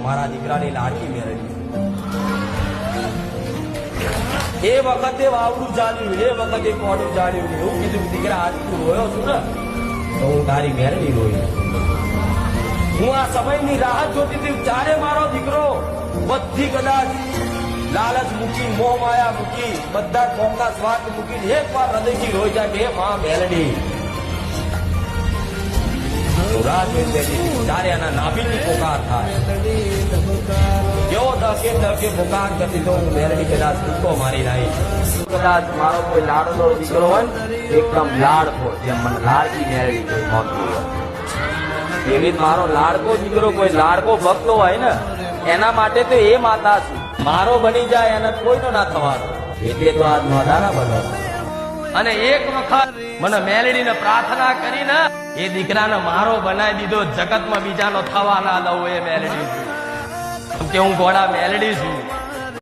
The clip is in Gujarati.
મારા દીકરાની લાડકી મેળવી એ વખતે વાવડું ચાલ્યું, એ વખતે કોડું ચાલ્યું. એવું કીધું દીકરા આજ તું રોયો છું ને તો હું તારી મેળવી રોઈ. હું આ સમયની રાહ જોતી હતી. ચારે મારો દીકરો બધી કદાચ લાલચ મૂકી, મોહ માયા મૂકી, બધા કોમના સ્વાર્થ મૂકીને એક વાર હૃદયથી રોઈ જાય કે માં મેલડી. ત્યારે એના નાભીની પોકાર થાય. કેવો દકે પોકાર કરતી તો હું મેલડી કદાચ ટૂંકો મારી નાખી. કદાચ મારો કોઈ લાડનો દીકરો હોય ને એકદમ લાડકો, જેમ મને લાડકી મેલડી કોઈ મળતી હોય એવી મારો લાડકો દીકરો, કોઈ લાડકો ભક્ત હોય ને એના માટે તો એ માતા છું. મારો બની જાય એને કોઈનો ના થવાનો, એટલે તો આજ માતાના બનો. અને એક વખત મને મેલડીને પ્રાર્થના કરીને એ દીકરાને મારો બનાવી દીધો. જગતમાં બીજાનો થવા ના દઉં એ મેલડી છું, કે હું ઘોડા મેલડી છું.